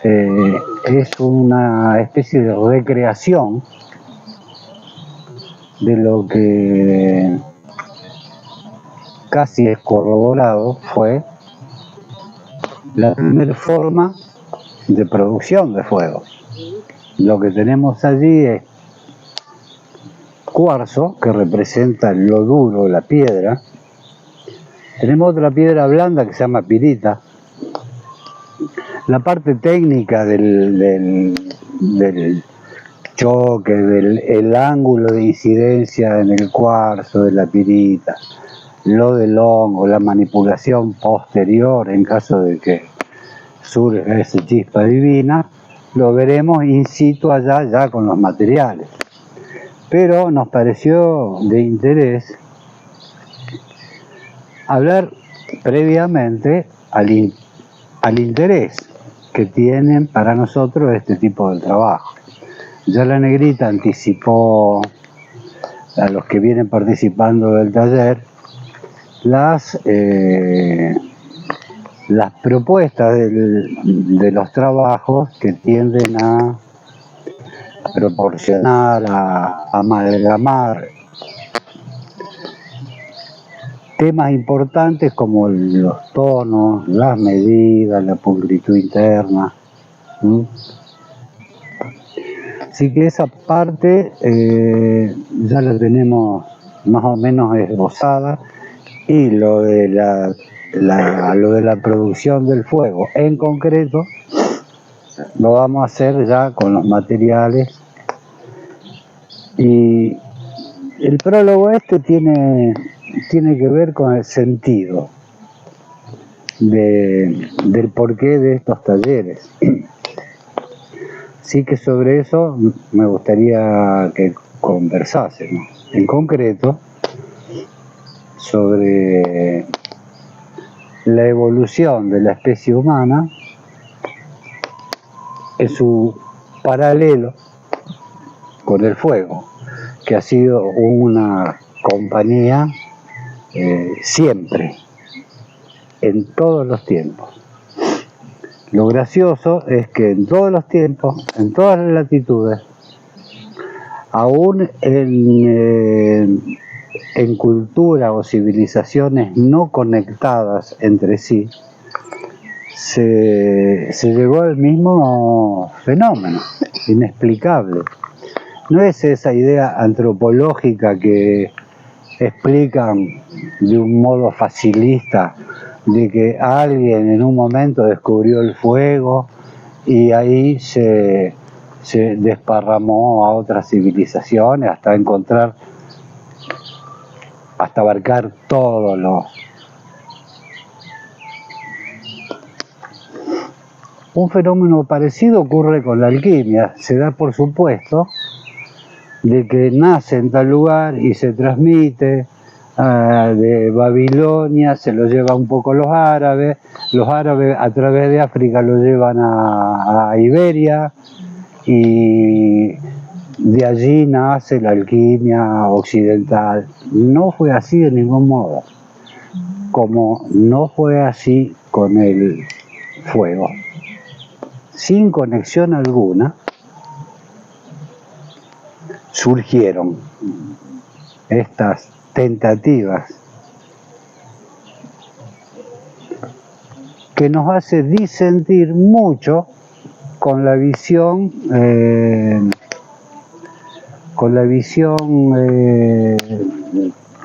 es una especie de recreación de lo que casi es corroborado fue la primera forma de producción de fuego. Lo que tenemos allí es cuarzo, que representa lo duro, la piedra. Tenemos otra piedra blanda que se llama pirita. La parte técnica del choque, el ángulo de incidencia en el cuarzo, de la pirita, lo del hongo, la manipulación posterior en caso de que surja esa chispa divina, lo veremos in situ allá ya con los materiales. Pero nos pareció de interés hablar previamente al interés que tienen para nosotros este tipo de trabajo. Ya la negrita anticipó a los que vienen participando del taller las propuestas de los trabajos que tienden a proporcionar, a amalgamar temas importantes como los tonos, las medidas, la pulcritud interna. Así que esa parte ya la tenemos más o menos esbozada, y lo de la producción del fuego en concreto lo vamos a hacer ya con los materiales. Y el prólogo tiene que ver con el sentido del porqué de estos talleres. Así que sobre eso me gustaría que conversásemos. En concreto, sobre la evolución de la especie humana en su paralelo con el fuego, que ha sido una compañía siempre, en todos los tiempos. Lo gracioso es que en todos los tiempos, en todas las latitudes, aún en culturas o civilizaciones no conectadas entre sí, se llegó al mismo fenómeno, inexplicable. No es esa idea antropológica que explican de un modo facilista de que alguien en un momento descubrió el fuego y ahí se desparramó a otras civilizaciones hasta abarcar todos los... Un fenómeno parecido ocurre con la alquimia. Se da por supuesto de que nace en tal lugar y se transmite de Babilonia, se lo lleva un poco los árabes a través de África lo llevan a Iberia, y de allí nace la alquimia occidental. No fue así de ningún modo, como no fue así con el fuego. Sin conexión alguna surgieron estas tentativas que nos hace disentir mucho con la visión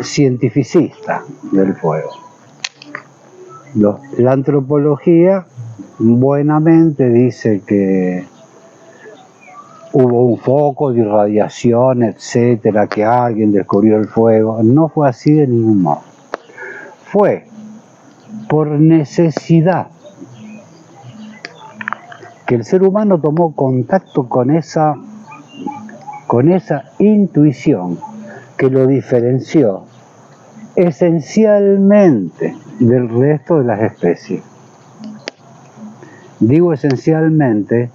cientificista del fuego. La antropología buenamente dice que hubo un foco de irradiación, etcétera, que alguien descubrió el fuego. No fue así de ningún modo. Fue por necesidad que el ser humano tomó contacto con esa intuición que lo diferenció esencialmente del resto de las especies. Digo esencialmente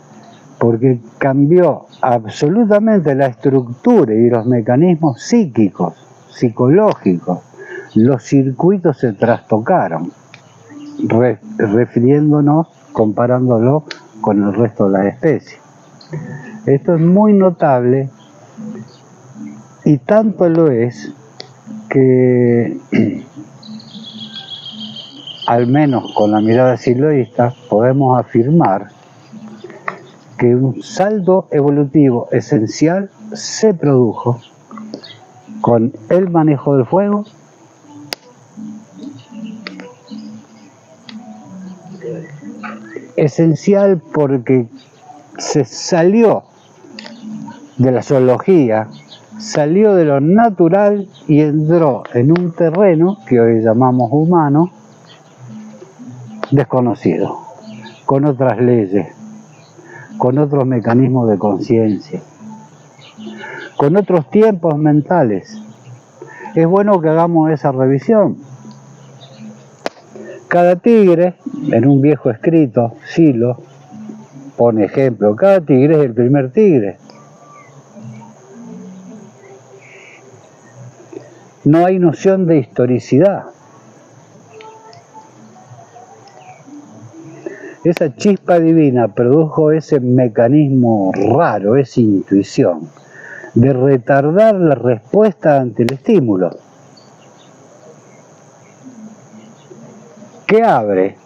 porque cambió absolutamente la estructura y los mecanismos psíquicos, psicológicos. Los circuitos se trastocaron, refiriéndonos, comparándolo con el resto de las especies. Esto es muy notable y tanto lo es que, al menos con la mirada siloísta, podemos afirmar que un salto evolutivo esencial se produjo con el manejo del fuego, esencial porque se salió de la zoología, salió de lo natural y entró en un terreno que hoy llamamos humano, desconocido, con otras leyes, con otros mecanismos de conciencia, con otros tiempos mentales. Es bueno que hagamos esa revisión. Cada tigre, en un viejo escrito, Silo pone ejemplo, cada tigre es el primer tigre. No hay noción de historicidad. Esa chispa divina produjo ese mecanismo raro, esa intuición, de retardar la respuesta ante el estímulo, que abre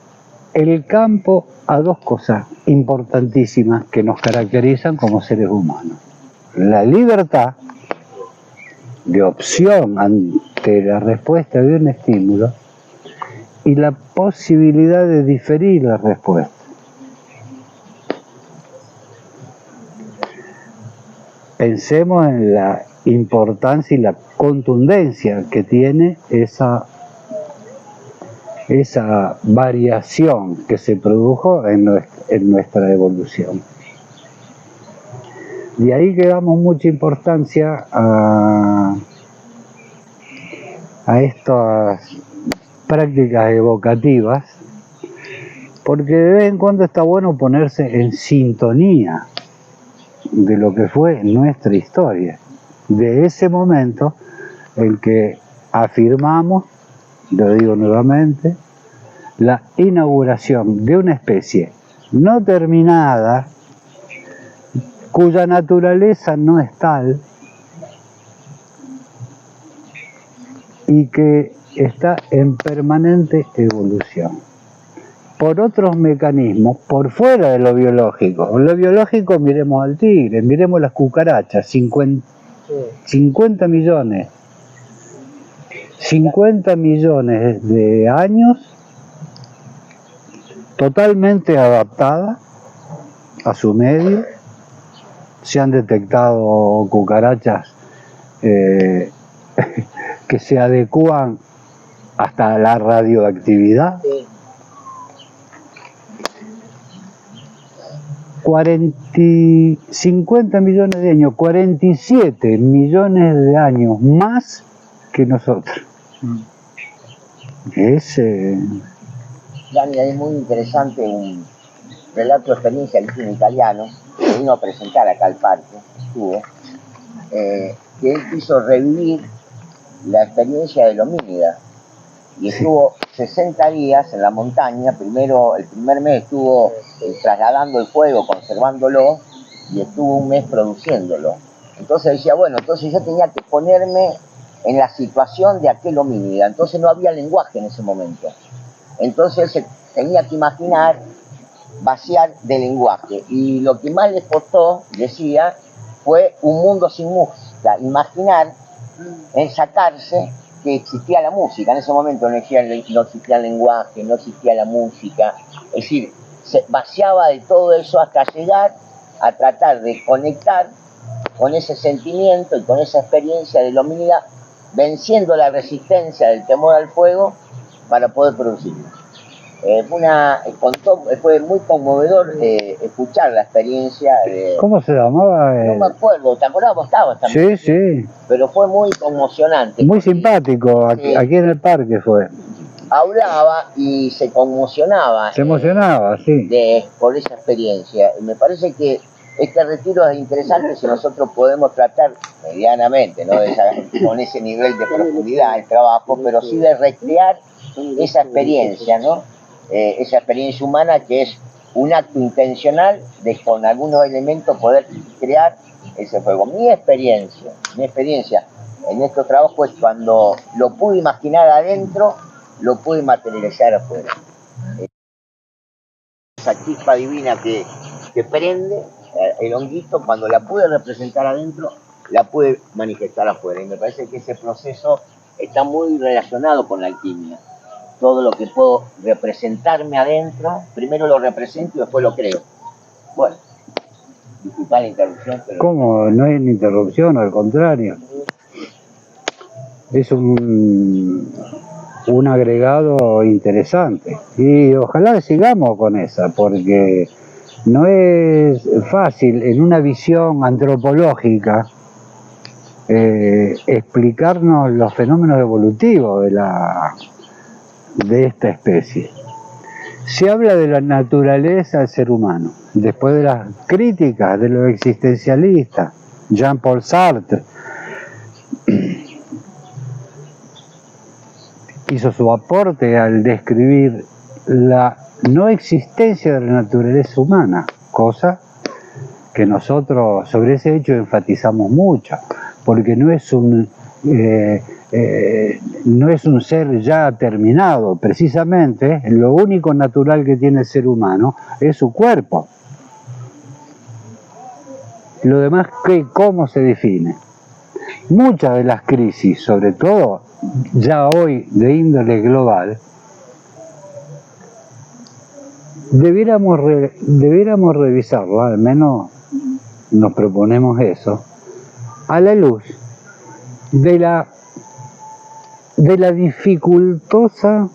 el campo a dos cosas importantísimas que nos caracterizan como seres humanos: la libertad de opción ante la respuesta de un estímulo y la posibilidad de diferir la respuesta. Pensemos en la importancia y la contundencia que tiene esa variación que se produjo en nuestra evolución. De ahí que damos mucha importancia a estas prácticas evocativas, porque de vez en cuando está bueno ponerse en sintonía de lo que fue nuestra historia, de ese momento en que afirmamos, lo digo nuevamente, la inauguración de una especie no terminada, cuya naturaleza no es tal y que está en permanente evolución por otros mecanismos por fuera de lo biológico. En lo biológico, miremos al tigre, miremos las cucarachas, 50 millones de años totalmente adaptadas a su medio. Se han detectado cucarachas que se adecúan hasta la radioactividad. Sí. 50 millones de años, 47 millones de años más que nosotros. Dani, es muy interesante un relato de experiencia de un italiano que vino a presentar acá al parque, estuvo, que él quiso revivir la experiencia del homínida y estuvo 60 días en la montaña. Primero, el primer mes estuvo trasladando el fuego, conservándolo, y estuvo un mes produciéndolo. Entonces decía, bueno, entonces yo tenía que ponerme en la situación de aquel homínida. Entonces no había lenguaje en ese momento. Entonces se tenía que imaginar, vaciar de lenguaje. Y lo que más les costó, decía, fue un mundo sin música. Imaginar, sacarse que existía la música. En ese momento no existía el lenguaje, no existía la música. Es decir, se vaciaba de todo eso hasta llegar a tratar de conectar con ese sentimiento y con esa experiencia de la humanidad, venciendo la resistencia del temor al fuego para poder producirlo. Fue muy conmovedor escuchar la experiencia de... ¿Cómo se llamaba? No me acuerdo, ¿te acordás? Vos estabas también. Sí, sí. Pero fue muy conmocionante. Muy simpático, aquí en el parque fue. Hablaba y se conmocionaba. Se emocionaba, sí. Por esa experiencia. Y me parece que este retiro es interesante si nosotros podemos tratar medianamente, ¿no? Con ese nivel de profundidad el trabajo, pero sí de recrear esa experiencia, ¿no? Esa experiencia humana que es un acto intencional de con algunos elementos poder crear ese fuego. Mi experiencia en estos trabajos es cuando lo pude imaginar adentro, lo pude materializar afuera. Esa chispa divina que prende el honguito, cuando la pude representar adentro, la pude manifestar afuera. Y me parece que ese proceso está muy relacionado con la alquimia. Todo lo que puedo representarme adentro, primero lo represento y después lo creo. Bueno, disculpa la interrupción, pero... ¿Cómo? No es una interrupción, al contrario. Es un agregado interesante. Y ojalá sigamos con esa, porque no es fácil en una visión antropológica explicarnos los fenómenos evolutivos de esta especie. Se habla de la naturaleza del ser humano, después de las críticas de los existencialistas, Jean-Paul Sartre hizo su aporte al describir la no existencia de la naturaleza humana, cosa que nosotros sobre ese hecho enfatizamos mucho, porque no es un ser ya terminado. Precisamente lo único natural que tiene el ser humano es su cuerpo. Lo demás, ¿cómo se define? Muchas de las crisis, sobre todo ya hoy de índole global, debiéramos revisarla, al menos nos proponemos eso, a la luz de la dificultosa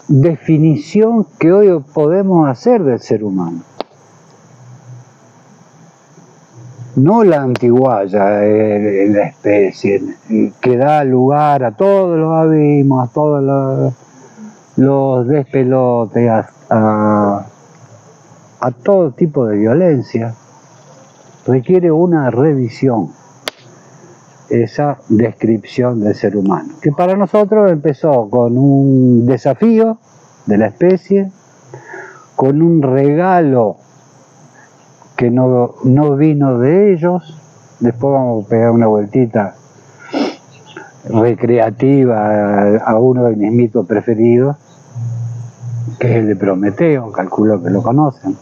definición que hoy podemos hacer del ser humano. No la antiguaya, la especie, que da lugar a todos los abismos, a todos los despelotes, a todo tipo de violencia. Requiere una revisión, esa descripción del ser humano, que para nosotros empezó con un desafío de la especie, con un regalo que no vino de ellos. Después vamos a pegar una vueltita recreativa a uno de mis mitos preferidos, que es el de Prometeo, calculo que lo conocen.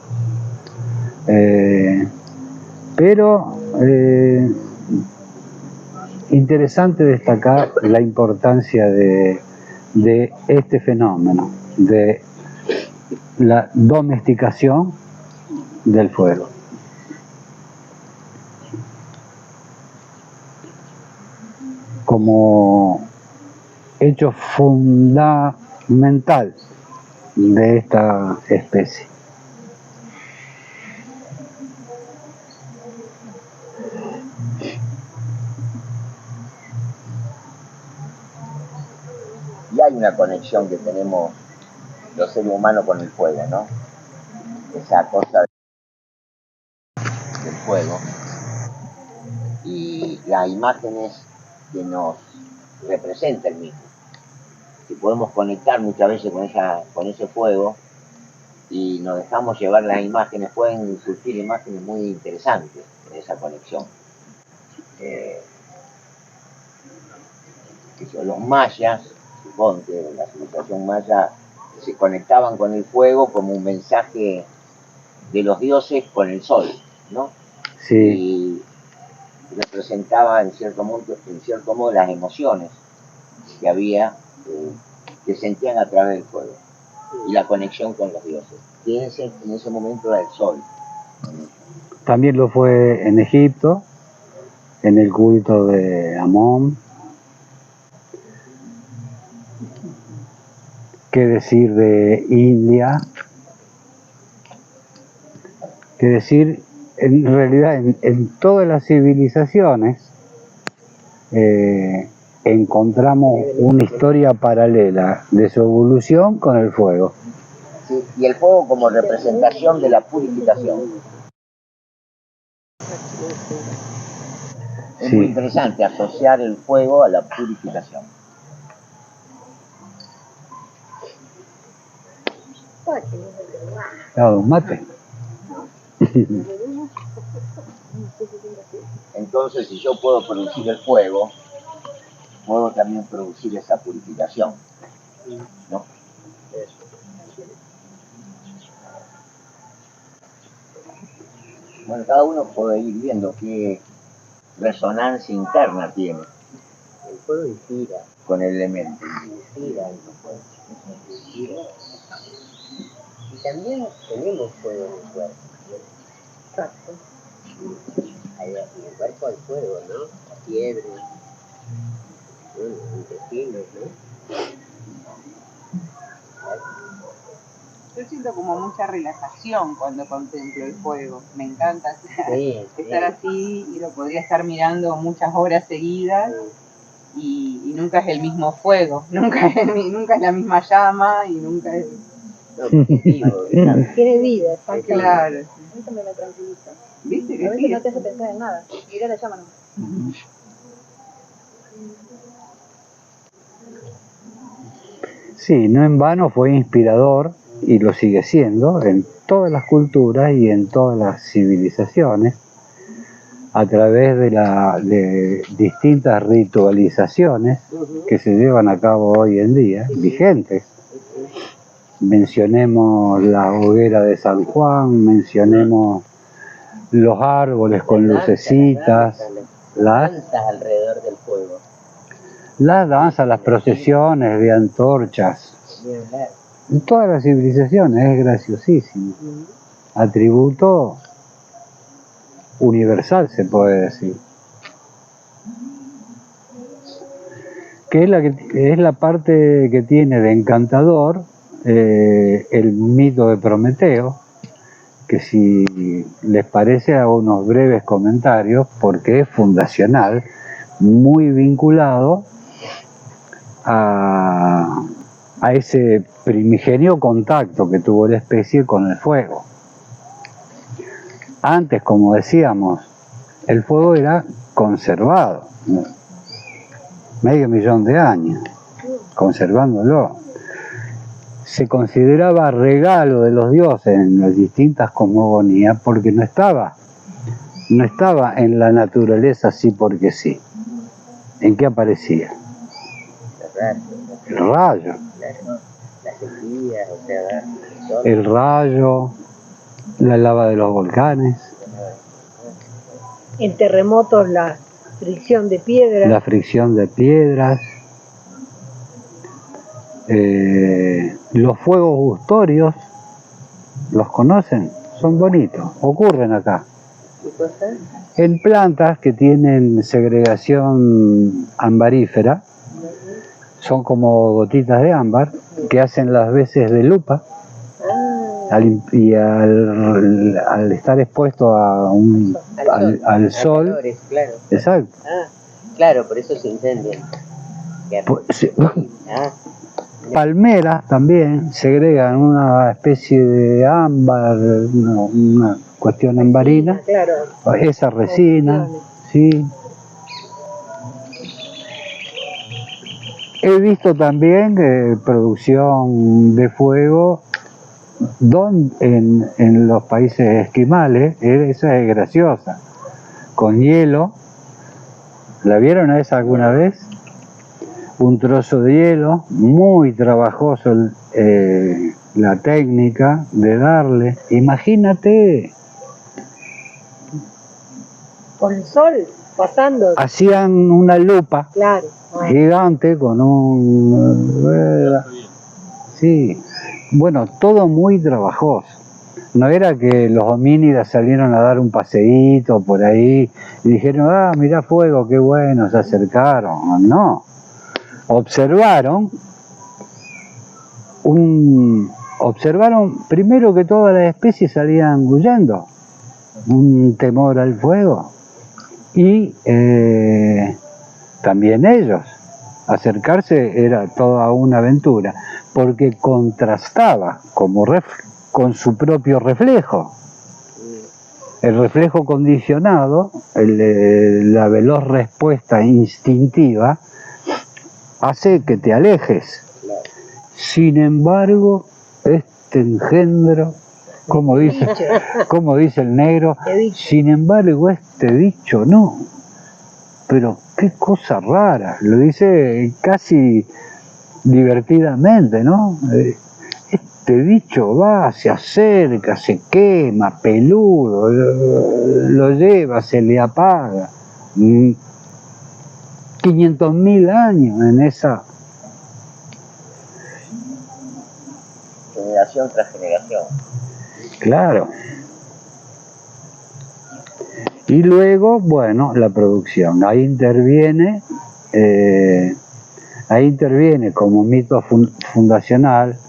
Pero interesante destacar la importancia de este fenómeno, de la domesticación del fuego. Como hecho fundamental de esta especie. Y hay una conexión que tenemos los seres humanos con el fuego, ¿no? Esa cosa del fuego y las imágenes que nos representa el mismo. Que podemos conectar muchas veces con ese fuego y nos dejamos llevar las imágenes, pueden surgir imágenes muy interesantes en esa conexión. Los mayas, suponte, la civilización maya, se conectaban con el fuego como un mensaje de los dioses con el sol, ¿no? Sí. Y representaba en cierto modo las emociones que había, que sentían a través del fuego y la conexión con los dioses. Y en ese momento era el sol. También lo fue en Egipto, en el culto de Amón. ¿Qué decir de India? ¿Qué decir? En realidad, en todas las civilizaciones encontramos una historia paralela de su evolución con el fuego. Sí, y el fuego como representación de la purificación. Es muy interesante asociar el fuego a la purificación. Claro, un mate. Entonces, si yo puedo producir el fuego, puedo también producir esa purificación, ¿no? Bueno, cada uno puede ir viendo qué resonancia interna tiene. El fuego inspira. Con el elemento. Inspira el fuego. Inspira. Y también tenemos fuego en el cuerpo. Exacto. En el cuerpo hay fuego, ¿no? La fiebre. Los intestinos, ¿no? Yo siento como mucha relajación cuando contemplo el fuego. Me encanta Sí. estar así y lo podría estar mirando muchas horas seguidas y nunca es el mismo fuego, nunca es la misma llama y nunca es... No, positivo, Tiene vida, exacto. Claro. A mí también me tranquiliza. ¿Viste A que veces sí? no te hace pensar en nada. Mira la llama nomás. Sí, no en vano fue inspirador y lo sigue siendo en todas las culturas y en todas las civilizaciones a través de distintas ritualizaciones que se llevan a cabo hoy en día, vigentes. Mencionemos la hoguera de San Juan, mencionemos los árboles con lucecitas, las danzas alrededor del fuego. las danzas, las procesiones de antorchas. En todas las civilizaciones es graciosísimo. Atributo universal, se puede decir. Que es la parte que tiene de encantador el mito de Prometeo, que si les parece hago unos breves comentarios porque es fundacional, muy vinculado a ese primigenio contacto que tuvo la especie con el fuego. Antes, como decíamos, el fuego era conservado, medio millón de años, conservándolo. Se consideraba regalo de los dioses en las distintas cosmogonías porque no estaba en la naturaleza así porque sí. ¿En qué aparecía? El rayo. Las sequías, o sea, El rayo, la lava de los volcanes, En terremotos, la fricción de piedra. la fricción de piedras, los fuegos gustorios, ¿los conocen? Son bonitos, ocurren acá. ¿qué cosa? En plantas que tienen segregación ambarífera, son como gotitas de ámbar que hacen las veces de lupa. Y al estar expuesto a al sol, calores, claro. exacto. Claro, por eso se incendian. Palmeras también segregan una especie de ámbar, una cuestión ambarina, Claro. esa resina, sí. He visto también producción de fuego en los países esquimales, esa es graciosa, con hielo. ¿La vieron a esa alguna vez? Un trozo de hielo, muy trabajoso la técnica de darle. Imagínate, Con el sol pasando. hacían una lupa Claro. gigante con sí, bueno, todo muy trabajoso. No era que los homínidas salieron a dar un paseíto por ahí y dijeron, mirá fuego, qué bueno, se acercaron. No, observaron primero que todas las especies salían huyendo, un temor al fuego, y también ellos, acercarse era toda una aventura, porque contrastaba con su propio reflejo. El reflejo condicionado, la veloz respuesta instintiva, hace que te alejes. Sin embargo, es este engendro, como dice el negro, sin embargo este dicho no. Pero qué cosa rara, lo dice casi divertidamente, ¿no? Este bicho va, se acerca, se quema, peludo, lo lleva, se le apaga. 500.000 años en esa... Generación tras generación. Claro. Y luego, bueno, la producción. Ahí interviene como mito fundacional.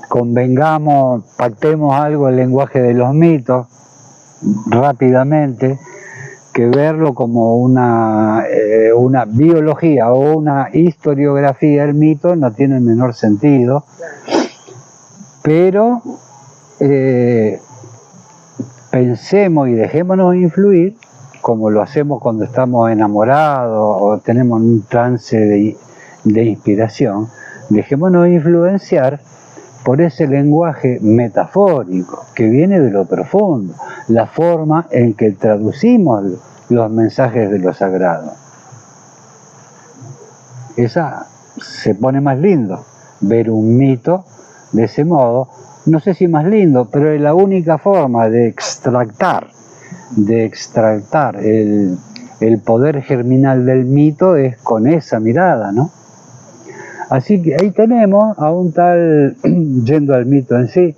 Convengamos, pactemos algo el lenguaje de los mitos rápidamente, que verlo como una biología o una historiografía del mito no tiene el menor sentido, pero pensemos y dejémonos influir como lo hacemos cuando estamos enamorados o tenemos un trance de inspiración. Dejémonos influenciar por ese lenguaje metafórico que viene de lo profundo, la forma en que traducimos los mensajes de lo sagrado. Esa se pone más lindo, ver un mito de ese modo, no sé si más lindo, pero es la única forma de extractar el poder germinal del mito es con esa mirada, ¿no? Así que ahí tenemos a un tal, yendo al mito en sí,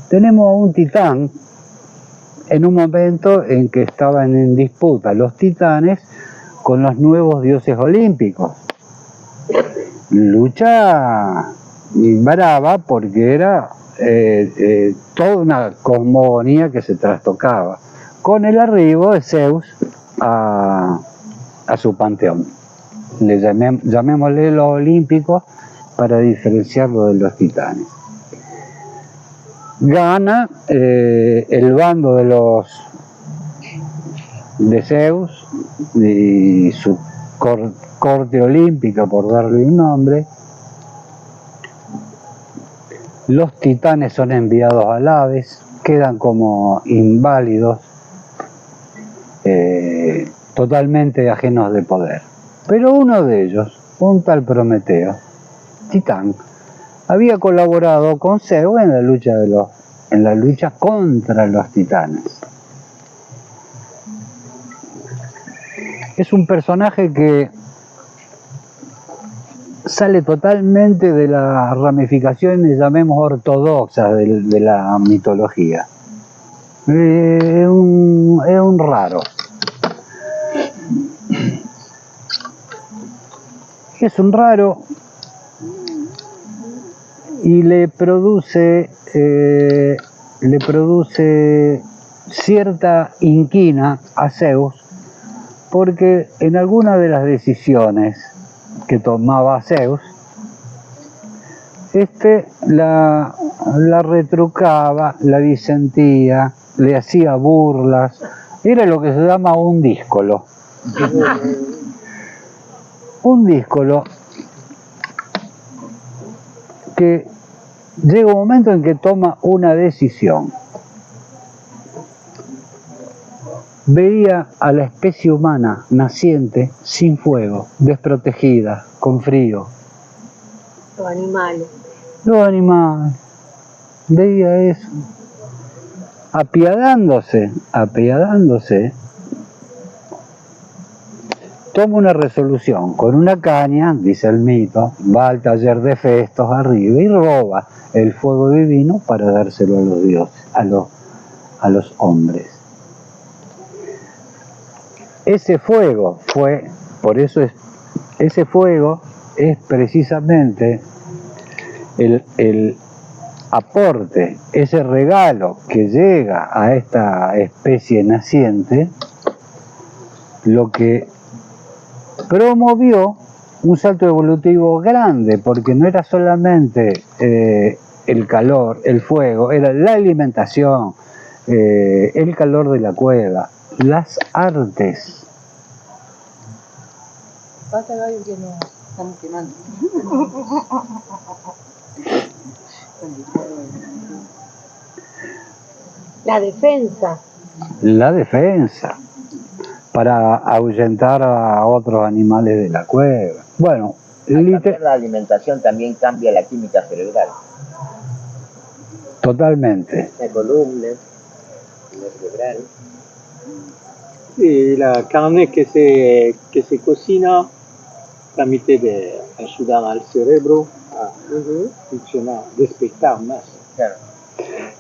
tenemos a un titán en un momento en que estaban en disputa los titanes con los nuevos dioses olímpicos. Lucha brava porque era toda una cosmogonía que se trastocaba, con el arribo de Zeus a su panteón. Llamémosle los olímpicos para diferenciarlo de los titanes. Gana el bando de Zeus y su corte olímpica, por darle un nombre. Los titanes son enviados al Hades, quedan como inválidos, totalmente ajenos de poder. Pero uno de ellos, un tal Prometeo, titán, había colaborado con Zeus en la lucha contra los titanes. Es un personaje que sale totalmente de las ramificaciones, llamemos ortodoxas, de la mitología. Es un raro. Es un raro y le produce cierta inquina a Zeus, porque en alguna de las decisiones que tomaba Zeus, la retrucaba, la disentía, le hacía burlas, era lo que se llama un díscolo. Un díscolo que llega un momento en que toma una decisión. Veía a la especie humana naciente sin fuego, desprotegida, con frío. Los animales. Los animales. Veía eso. Apiadándose, toma una resolución con una caña, dice el mito, va al taller de Festos arriba y roba el fuego divino para dárselo a los dioses, a los hombres. Ese fuego ese fuego es precisamente el aporte, ese regalo que llega a esta especie naciente, lo que promovió un salto evolutivo grande, porque no era solamente el calor, el fuego, era la alimentación, el calor de la cueva, las artes. Pasa, Gaby, que nos estamos quemando. La defensa. La defensa, para ahuyentar a otros animales de la cueva. Bueno, Al cambiar la alimentación también cambia la química cerebral. totalmente. La columna, la cerebral. Y la carne que se cocina permite de ayudar al cerebro a funcionar, despertar más. Claro.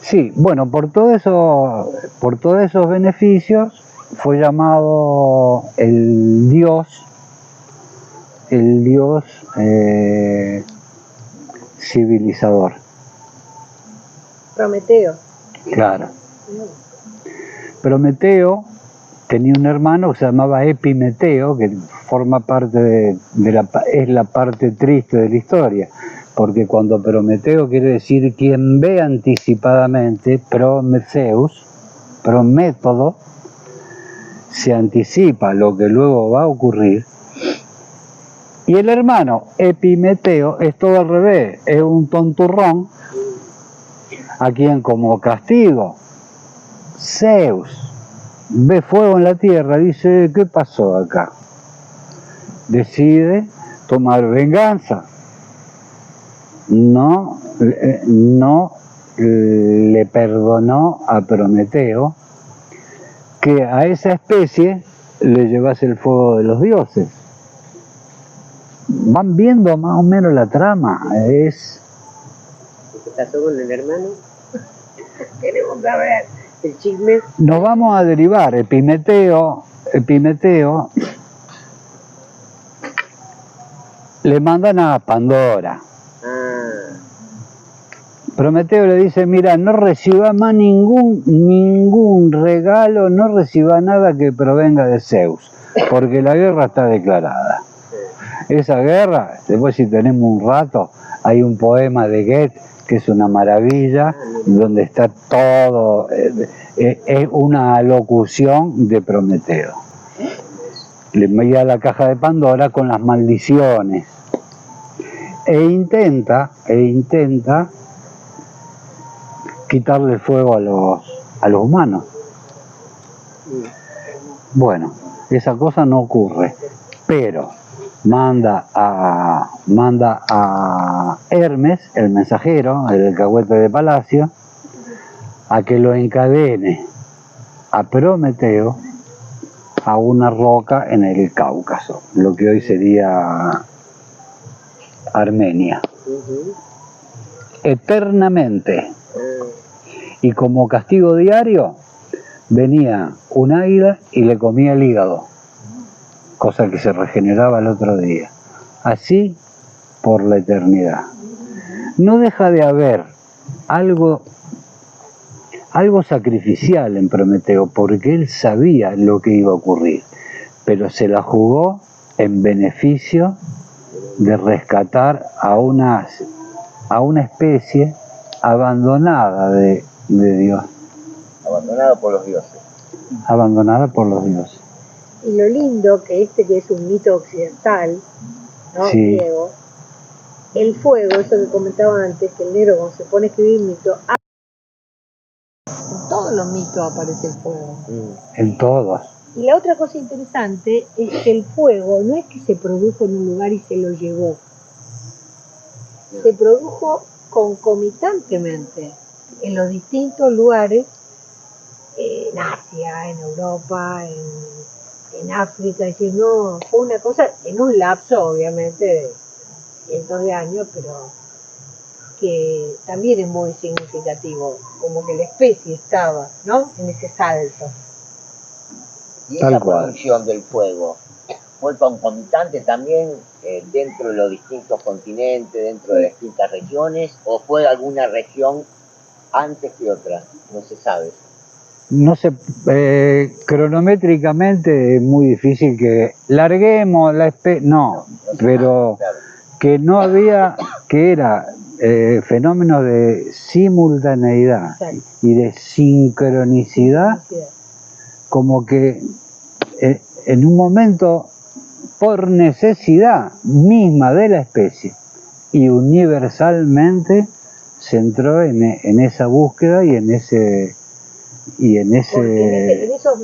Sí, bueno, por todos esos beneficios fue llamado el dios civilizador. Prometeo. Claro. Prometeo tenía un hermano que se llamaba Epimeteo, que forma parte es la parte triste de la historia, porque cuando Prometeo quiere decir quien ve anticipadamente, prométodo, se anticipa lo que luego va a ocurrir, y el hermano Epimeteo es todo al revés, es un tonturrón a quien como castigo Zeus ve fuego en la tierra, dice, ¿qué pasó acá? Decide tomar venganza. No le perdonó a Prometeo que a esa especie le llevase el fuego de los dioses. Van viendo más o menos la trama, es... ¿Qué pasó con el hermano? Queremos saber el chisme. Nos vamos a derivar. Epimeteo le mandan a Pandora. Prometeo le dice, mira, no reciba más ningún regalo, no reciba nada que provenga de Zeus, porque la guerra está declarada. Esa guerra, después si tenemos un rato, hay un poema de Goethe que es una maravilla, donde está todo, es una alocución de Prometeo. Le envía la caja de Pandora con las maldiciones e intenta quitarle el fuego a los humanos. Bueno, esa cosa no ocurre, pero manda a Hermes, el mensajero, el alcahuete de palacio, a que lo encadene a Prometeo a una roca en el Cáucaso, lo que hoy sería Armenia, eternamente. Y como castigo diario venía un águila y le comía el hígado, cosa que se regeneraba el otro día. Así por la eternidad. No deja de haber algo sacrificial en Prometeo, porque él sabía lo que iba a ocurrir, pero se la jugó en beneficio de rescatar a una especie abandonada de Dios. Abandonado por los dioses. Abandonada por los dioses. Y lo lindo que es un mito occidental, ¿no? Sí. Griego, el fuego, eso que comentaba antes, que el negro cuando se pone a escribir mito, en todos los mitos aparece el fuego. En todos. Y la otra cosa interesante es que el fuego no es que se produjo en un lugar y se lo llevó, se produjo concomitantemente en los distintos lugares, en Asia, en Europa, en África. Es decir, no, fue una cosa en un lapso obviamente de cientos de años, pero que también es muy significativo, como que la especie estaba, ¿no?, en ese salto. Y Tal esa cual. producción del fuego fue concomitante también dentro de los distintos continentes, dentro de las distintas regiones, o fue alguna región antes que otra, no se sabe. No sé, cronométricamente es muy difícil que larguemos la especie, no, pero Claro. que no había, que era fenómenos de simultaneidad y de sincronicidad, como que en un momento, por necesidad misma de la especie y universalmente, se entró en esa búsqueda y en ese Porque en esos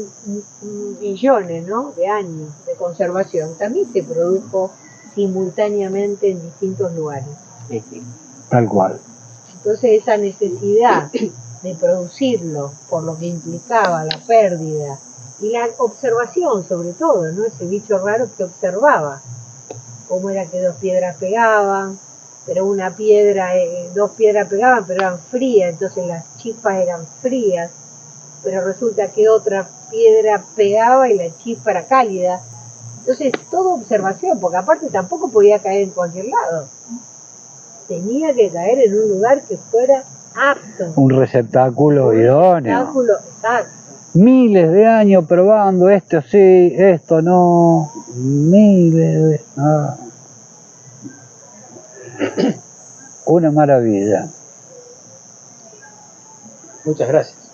billones, ¿no?, de años de conservación también se produjo simultáneamente en distintos lugares. tal cual. Entonces esa necesidad de producirlo, por lo que implicaba la pérdida y la observación sobre todo, ¿no?, ese bicho raro que observaba cómo era que dos piedras pegaban, pero una piedra, dos piedras pegaban pero eran frías, entonces las chispas eran frías, pero resulta que otra piedra pegaba y la chispa era cálida. Entonces todo observación, porque aparte tampoco podía caer en cualquier lado, tenía que caer en un lugar que fuera apto, Un receptáculo idóneo. obstáculo exacto. Miles de años probando esto sí, esto no. Miles de... Una maravilla. Muchas gracias.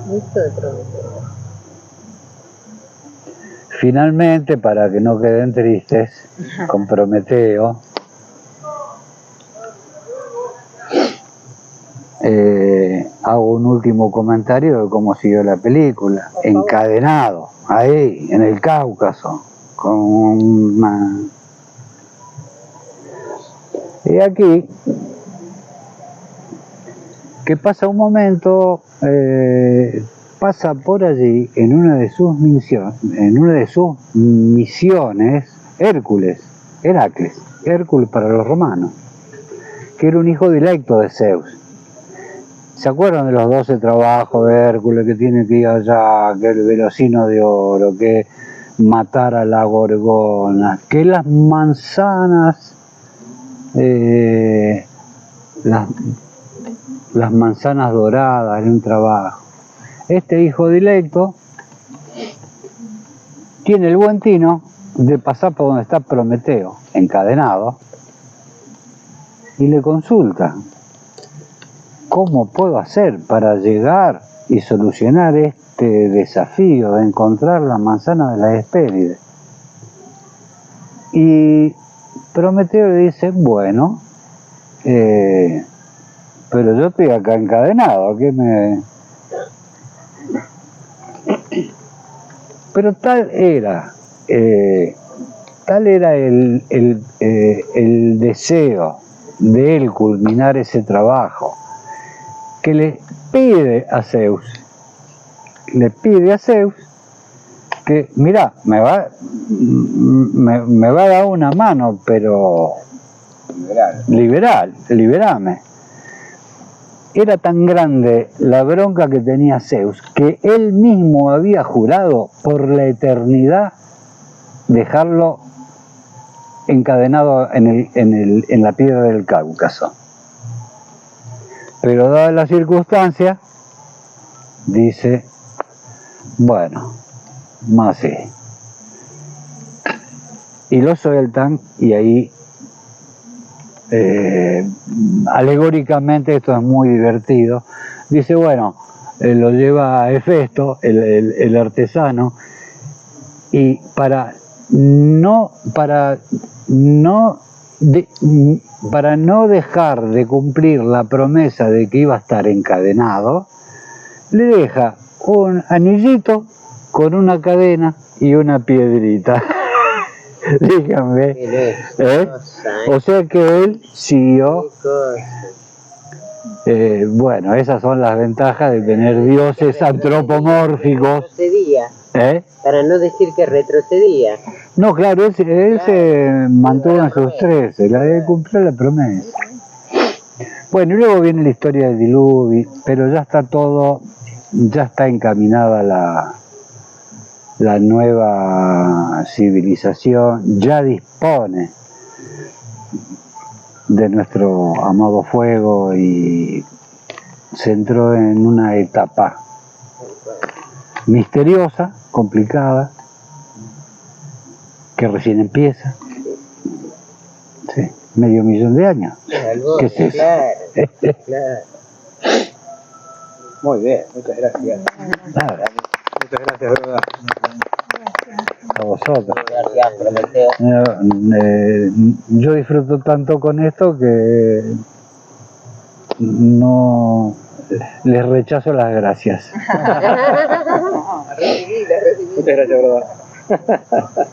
Listo de Prometeo. Finalmente, para que no queden tristes, con Prometeo, hago un último comentario de cómo siguió la película. Encadenado, ahí, en el Cáucaso, con una... Y aquí, que pasa un momento, pasa por allí en una de sus misiones, Hércules para los romanos, que era un hijo directo de Zeus. ¿Se acuerdan de los 12 trabajos de Hércules, que tiene que ir allá, que el velocino de oro, que matar a la gorgona, que las manzanas, las manzanas doradas en un trabajo? Este hijo directo tiene el buen tino de pasar por donde está Prometeo, encadenado, y le consulta: ¿cómo puedo hacer para llegar y solucionar este desafío de encontrar la manzana de la Hespérides? Y Prometeo le dice: bueno, pero yo estoy acá encadenado, ¿qué me...? Pero tal era el deseo de él culminar ese trabajo, que le pide a Zeus que, mira, me va a dar una mano, pero liberame. Era tan grande la bronca que tenía Zeus que él mismo había jurado por la eternidad dejarlo encadenado en la piedra del Cáucaso. Pero dadas las circunstancias, dice: bueno, más sí. Y lo sueltan, y ahí alegóricamente, esto es muy divertido, dice: bueno, lo lleva a Hefesto, el artesano, y para no dejar de cumplir la promesa de que iba a estar encadenado, le deja un anillito con una cadena y una piedrita. Díganme, o sea que él siguió. Bueno, esas son las ventajas de tener dioses antropomórficos. Para no decir que retrocedía. No, claro, él se mantuvo en sus 13, cumplió la promesa. Bueno, y luego viene la historia del diluvio, pero ya está encaminada la nueva civilización, ya dispone de nuestro amado fuego y se entró en una etapa misteriosa, complicada, que recién empieza. Sí, 500.000 de años. ¿Qué es eso? Claro. Muy bien, muchas gracias. Nada. Muchas gracias, de verdad. A vosotros. Gracias, Prometeo. Yo disfruto tanto con esto que no les rechazo las gracias. No, recibí. Muchas gracias, verdad.